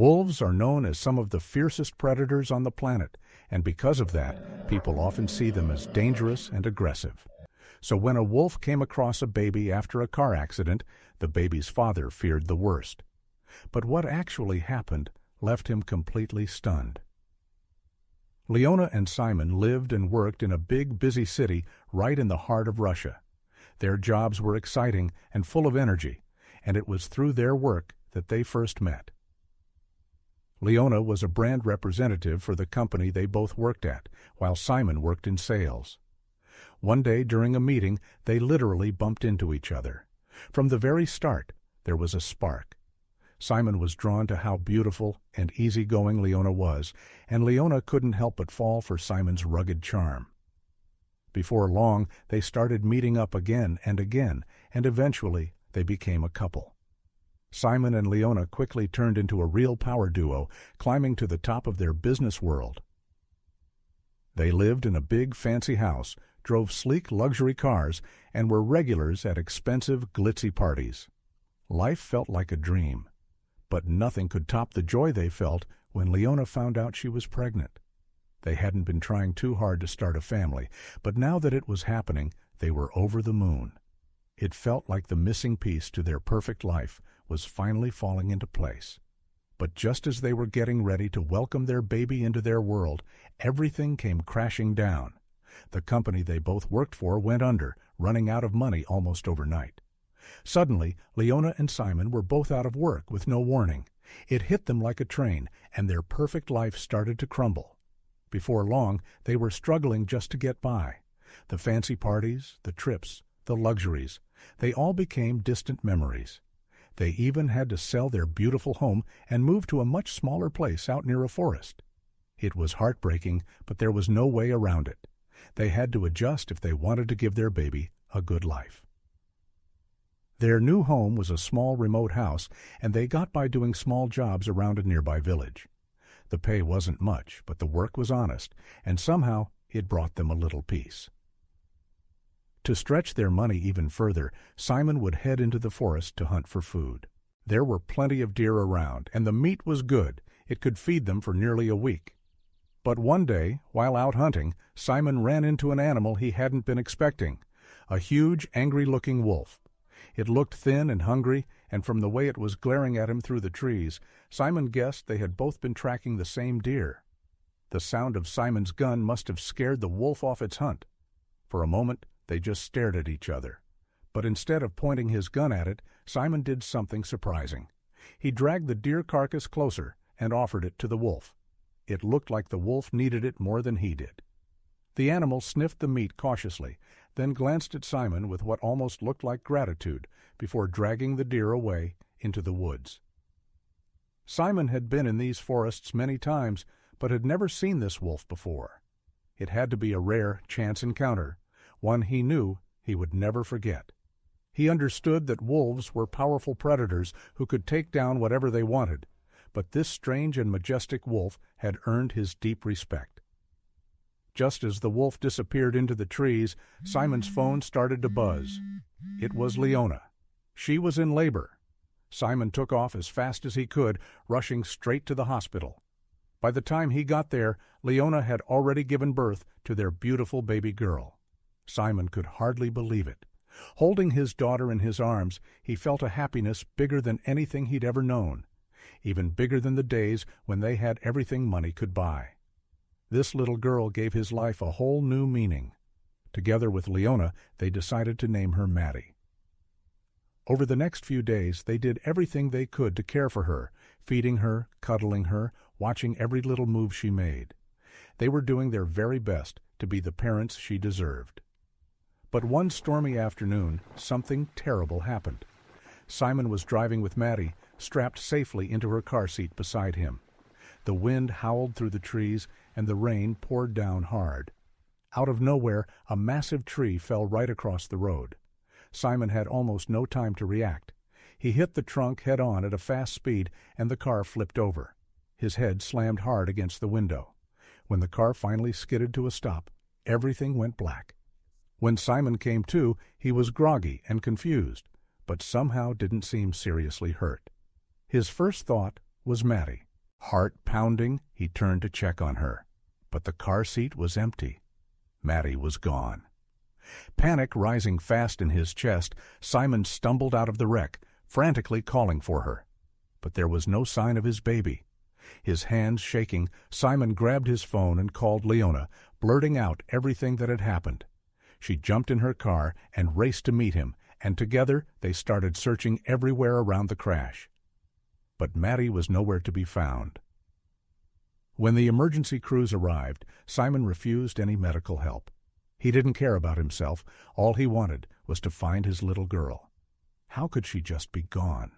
Wolves are known as some of the fiercest predators on the planet, and because of that, people often see them as dangerous and aggressive. So when a wolf came across a baby after a car accident, the baby's father feared the worst. But what actually happened left him completely stunned. Leona and Simon lived and worked in a big, busy city right in the heart of Russia. Their jobs were exciting and full of energy, and it was through their work that they first met. Leona was a brand representative for the company they both worked at, while Simon worked in sales. One day during a meeting, they literally bumped into each other. From the very start, there was a spark. Simon was drawn to how beautiful and easygoing Leona was, and Leona couldn't help but fall for Simon's rugged charm. Before long, they started meeting up again, and eventually they became a couple. Simon and Leona quickly turned into a real power duo, climbing to the top of their business world. They lived in a big, fancy house, drove sleek luxury cars, and were regulars at expensive, glitzy parties. Life felt like a dream, but nothing could top the joy they felt when Leona found out she was pregnant. They hadn't been trying too hard to start a family, but now that it was happening, they were over the moon. It felt like the missing piece to their perfect life was finally falling into place. But just as they were getting ready to welcome their baby into their world, everything came crashing down. The company they both worked for went under, running out of money almost overnight. Suddenly, Leona and Simon were both out of work with no warning. It hit them like a train, and their perfect life started to crumble. Before long, they were struggling just to get by. The fancy parties, the trips, the luxuries, they all became distant memories. They even had to sell their beautiful home and move to a much smaller place out near a forest. It was heartbreaking, but there was no way around it. They had to adjust if they wanted to give their baby a good life. Their new home was a small remote house, and they got by doing small jobs around a nearby village. The pay wasn't much, but the work was honest, and somehow it brought them a little peace. To stretch their money even further, Simon would head into the forest to hunt for food. There were plenty of deer around, and the meat was good. It could feed them for nearly a week. But one day, while out hunting, Simon ran into an animal he hadn't been expecting, a huge, angry-looking wolf. It looked thin and hungry, and from the way it was glaring at him through the trees, Simon guessed they had both been tracking the same deer. The sound of Simon's gun must have scared the wolf off its hunt. For a moment, they just stared at each other. But instead of pointing his gun at it, Simon did something surprising. He dragged the deer carcass closer and offered it to the wolf. It looked like the wolf needed it more than he did. The animal sniffed the meat cautiously, then glanced at Simon with what almost looked like gratitude before dragging the deer away into the woods. Simon had been in these forests many times, but had never seen this wolf before. It had to be a rare chance encounter, one he knew he would never forget. He understood that wolves were powerful predators who could take down whatever they wanted, but this strange and majestic wolf had earned his deep respect. Just as the wolf disappeared into the trees, Simon's phone started to buzz. It was Leona. She was in labor. Simon took off as fast as he could, rushing straight to the hospital. By the time he got there, Leona had already given birth to their beautiful baby girl. Simon could hardly believe it. Holding his daughter in his arms, he felt a happiness bigger than anything he'd ever known, even bigger than the days when they had everything money could buy. This little girl gave his life a whole new meaning. Together with Leona, they decided to name her Maddie. Over the next few days, they did everything they could to care for her, feeding her, cuddling her, watching every little move she made. They were doing their very best to be the parents she deserved. But one stormy afternoon, something terrible happened. Simon was driving with Maddie, strapped safely into her car seat beside him. The wind howled through the trees, and the rain poured down hard. Out of nowhere, a massive tree fell right across the road. Simon had almost no time to react. He hit the trunk head-on at a fast speed, and the car flipped over. His head slammed hard against the window. When the car finally skidded to a stop, everything went black. When Simon came to, he was groggy and confused, but somehow didn't seem seriously hurt. His first thought was Maddie. Heart pounding, he turned to check on her, but the car seat was empty. Maddie was gone. Panic rising fast in his chest, Simon stumbled out of the wreck, frantically calling for her. But there was no sign of his baby. His hands shaking, Simon grabbed his phone and called Leona, blurting out everything that had happened. She jumped in her car and raced to meet him, and together they started searching everywhere around the crash. But Maddie was nowhere to be found. When the emergency crews arrived, Simon refused any medical help. He didn't care about himself. All he wanted was to find his little girl. How could she just be gone?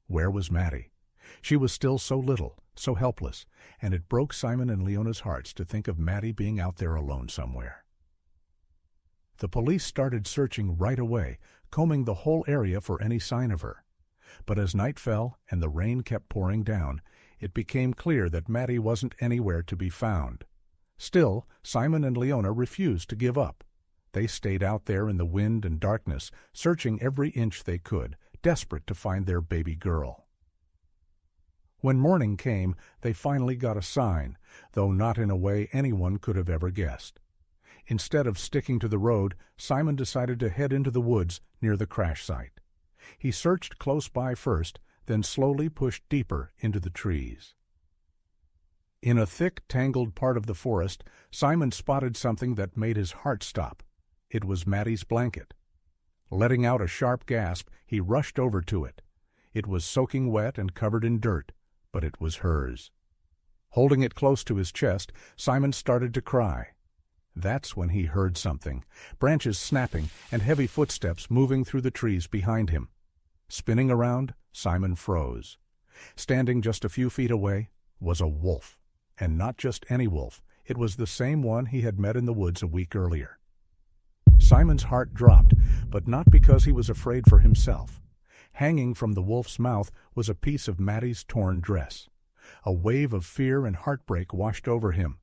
Where was Maddie? She was still so little, so helpless, and it broke Simon and Leona's hearts to think of Maddie being out there alone somewhere. The police started searching right away, combing the whole area for any sign of her. But as night fell and the rain kept pouring down, it became clear that Maddie wasn't anywhere to be found. Still, Simon and Leona refused to give up. They stayed out there in the wind and darkness, searching every inch they could, desperate to find their baby girl. When morning came, they finally got a sign, though not in a way anyone could have ever guessed. Instead of sticking to the road, Simon decided to head into the woods near the crash site. He searched close by first, then slowly pushed deeper into the trees. In a thick, tangled part of the forest, Simon spotted something that made his heart stop. It was Maddie's blanket. Letting out a sharp gasp, he rushed over to it. It was soaking wet and covered in dirt, but it was hers. Holding it close to his chest, Simon started to cry. That's when he heard something, branches snapping and heavy footsteps moving through the trees behind him. Spinning around, Simon froze. Standing just a few feet away was a wolf, and not just any wolf. It was the same one he had met in the woods a week earlier. Simon's heart dropped, but not because he was afraid for himself. Hanging from the wolf's mouth was a piece of Maddie's torn dress. A wave of fear and heartbreak washed over him.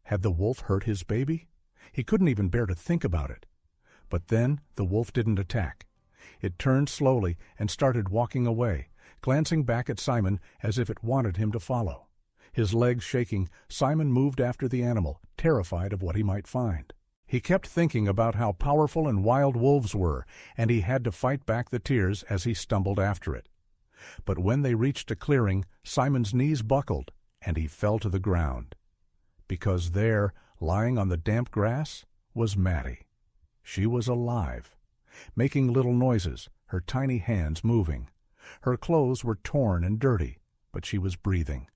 Had the wolf hurt his baby? He couldn't even bear to think about it. But then the wolf didn't attack. It turned slowly and started walking away, glancing back at Simon as if it wanted him to follow. His legs shaking, Simon moved after the animal, terrified of what he might find. He kept thinking about how powerful and wild wolves were, and he had to fight back the tears as he stumbled after it. But when they reached a clearing, Simon's knees buckled, and he fell to the ground. Because there, lying on the damp grass, was Maddie. She was alive, making little noises, her tiny hands moving. Her clothes were torn and dirty, but she was breathing.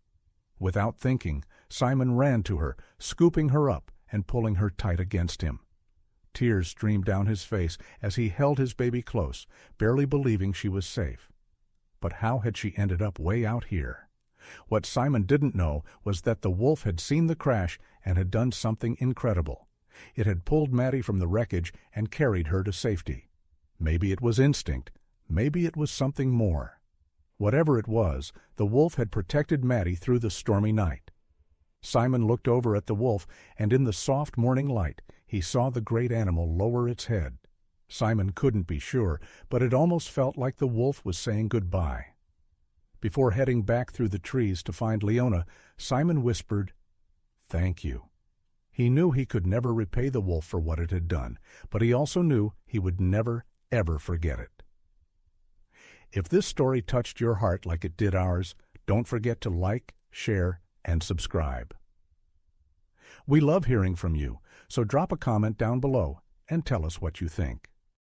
Without thinking, Simon ran to her, scooping her up and pulling her tight against him. Tears streamed down his face as he held his baby close, barely believing she was safe. But how had she ended up way out here? What Simon didn't know was that the wolf had seen the crash and had done something incredible. It had pulled Maddie from the wreckage and carried her to safety. Maybe it was instinct. Maybe it was something more. Whatever it was, the wolf had protected Maddie through the stormy night. Simon looked over at the wolf, and in the soft morning light, he saw the great animal lower its head. Simon couldn't be sure, but it almost felt like the wolf was saying goodbye. Before heading back through the trees to find Leona, Simon whispered, "Thank you." He knew he could never repay the wolf for what it had done, but he also knew he would never, ever forget it. If this story touched your heart like it did ours, don't forget to like, share, and subscribe. We love hearing from you, so drop a comment down below and tell us what you think.